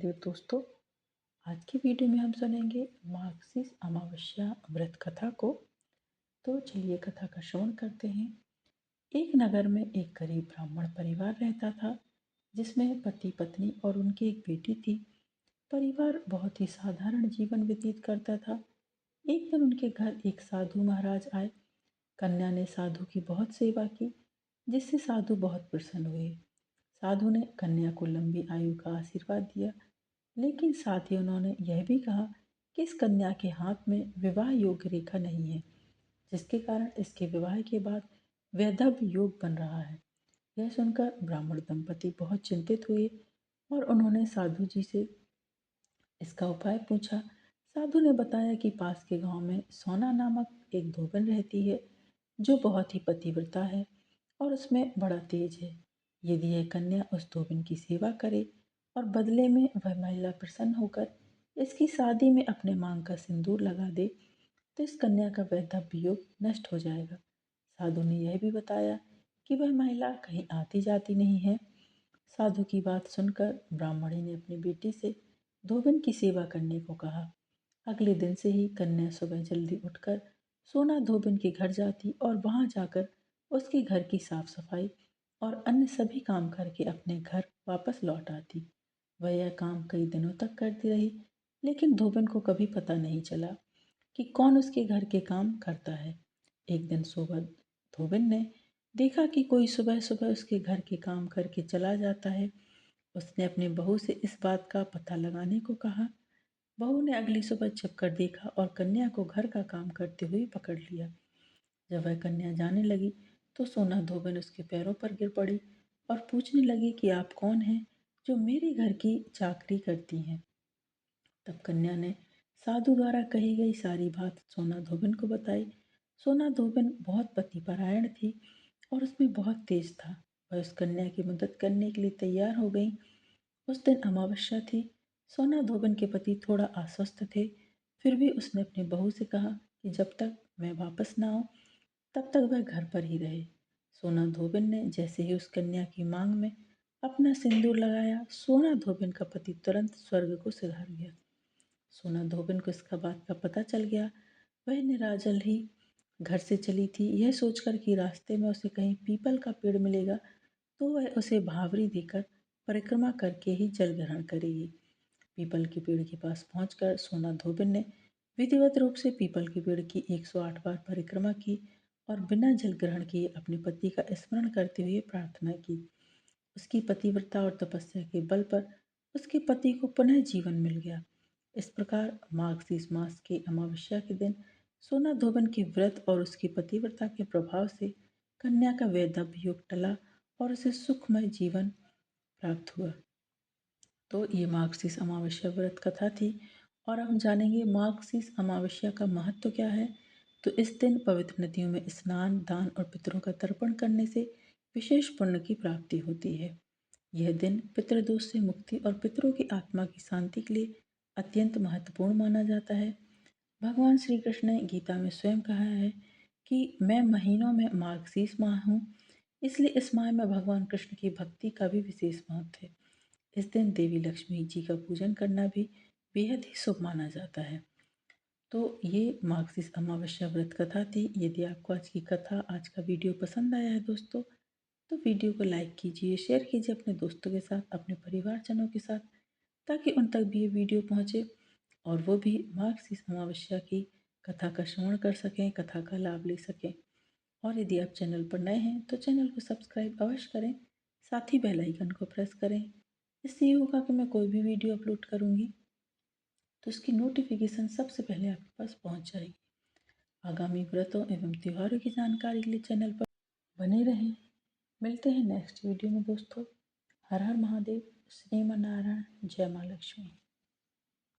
महादेव दोस्तों। आज की वीडियो में हम सुनेंगे मार्गशीर्ष अमावस्या व्रत कथा को। तो चलिए कथा का श्रवण करते हैं। एक नगर में एक गरीब ब्राह्मण परिवार रहता था, जिसमें पति पत्नी और उनकी एक बेटी थी। परिवार बहुत ही साधारण जीवन व्यतीत करता था। एक दिन उनके घर एक साधु महाराज आए। कन्या ने साधु की बहुत सेवा की, जिससे साधु बहुत प्रसन्न हुए। साधु ने कन्या को लंबी आयु का आशीर्वाद दिया, लेकिन साथ ही उन्होंने यह भी कहा कि इस कन्या के हाथ में विवाह योग्य रेखा नहीं है, जिसके कारण इसके विवाह के बाद वैधव्य योग बन रहा है। यह सुनकर ब्राह्मण दंपति बहुत चिंतित हुए और उन्होंने साधु जी से इसका उपाय पूछा। साधु ने बताया कि पास के गांव में सोना नामक एक धोबन रहती है, जो बहुत ही पतिव्रता है और उसमें बड़ा तेज है। यदि यह कन्या उस धोबन की सेवा करे और बदले में वह महिला प्रसन्न होकर इसकी शादी में अपने मांग का सिंदूर लगा दे, तो इस कन्या का वैधव्य योग नष्ट हो जाएगा। साधु ने यह भी बताया कि वह महिला कहीं आती जाती नहीं है। साधु की बात सुनकर ब्राह्मणी ने अपनी बेटी से धोबन की सेवा करने को कहा। अगले दिन से ही कन्या सुबह जल्दी उठकर सोना धोबन के घर जाती और वहां जाकर उसके घर की साफ सफाई और अन्य सभी काम करके अपने घर वापस लौट आती। वह यह काम कई दिनों तक करती रही, लेकिन धोबन को कभी पता नहीं चला कि कौन उसके घर के काम करता है। एक दिन सुबह धोबन ने देखा कि कोई सुबह सुबह उसके घर के काम करके चला जाता है। उसने अपनी बहू से इस बात का पता लगाने को कहा। बहू ने अगली सुबह छिपकर देखा और कन्या को घर का काम करते हुए पकड़ लिया। जब वह कन्या जाने लगी तो सोना धोबन उसके पैरों पर गिर पड़ी और पूछने लगी कि आप कौन हैं जो मेरे घर की चाकरी करती हैं। तब कन्या ने साधु द्वारा कही गई सारी बात सोना धोबन को बताई। सोना धोबन बहुत पतिपरायण थी और उसमें बहुत तेज था। वह उस कन्या की मदद करने के लिए तैयार हो गई। उस दिन अमावस्या थी। सोना धोबन के पति थोड़ा अस्वस्थ थे, फिर भी उसने अपनी बहू से कहा कि जब तक मैं वापस ना आऊं तब तक वह घर पर ही रहे। सोना धोबन ने जैसे ही उस कन्या की मांग में अपना सिंदूर लगाया, सोना धोबन का पति तुरंत स्वर्ग को सिधार गया। सोना धोबन को इसका बात का पता चल गया। वह निराजल ही घर से चली थी, यह सोचकर कि रास्ते में उसे कहीं पीपल का पेड़ मिलेगा तो वह उसे भावरी देकर परिक्रमा करके ही जल ग्रहण करेगी। पीपल के पेड़ के पास पहुंचकर सोना धोबन ने विधिवत रूप से पीपल के पेड़ की 108 बार परिक्रमा की और बिना जल ग्रहण किए अपने पति का स्मरण करते हुए प्रार्थना की। उसकी पतिव्रता और तपस्या के बल पर उसके पति को पुनः जीवन मिल गया। इस प्रकार मार्गशीर्ष मास की अमावस्या के दिन सोना धोबन के व्रत और उसकी पतिव्रता के प्रभाव से कन्या का वैधव्य योग टला और उसे सुखमय जीवन प्राप्त हुआ। तो ये मार्गशीर्ष अमावस्या व्रत कथा थी और अब हम जानेंगे मार्गशीर्ष अमावस्या का महत्व क्या है। तो इस दिन पवित्र नदियों में स्नान, दान और पितरों का तर्पण करने से विशेष पुण्य की प्राप्ति होती है। यह दिन पितृदोष से मुक्ति और पितरों की आत्मा की शांति के लिए अत्यंत महत्वपूर्ण माना जाता है। भगवान श्री कृष्ण ने गीता में स्वयं कहा है कि मैं महीनों में मार्गशीर्ष माह हूँ, इसलिए इस माह में भगवान कृष्ण की भक्ति का भी विशेष महत्व है। इस दिन देवी लक्ष्मी जी का पूजन करना भी बेहद ही शुभ माना जाता है। तो ये मार्गशीर्ष अमावस्या व्रत कथा थी। यदि आपको आज की कथा, आज का वीडियो पसंद आया है दोस्तों, तो वीडियो को लाइक कीजिए, शेयर कीजिए अपने दोस्तों के साथ, अपने परिवारजनों के साथ, ताकि उन तक भी ये वीडियो पहुँचे और वो भी मार्गशीर्ष अमावस्या की कथा का श्रवण कर सकें, कथा का लाभ ले सकें। और यदि आप चैनल पर नए हैं तो चैनल को सब्सक्राइब अवश्य करें, साथ ही बेल आइकन को प्रेस करें। इससे ये होगा कि मैं कोई भी वीडियो अपलोड करूँगी तो उसकी नोटिफिकेशन सबसे पहले आपके पास पहुँच जाएगी। आगामी व्रतों एवं त्योहारों की जानकारी के लिए चैनल पर बने रहें। मिलते हैं नेक्स्ट वीडियो में दोस्तों। हर हर महादेव, श्रीमन नारायण, जय माँ लक्ष्मी।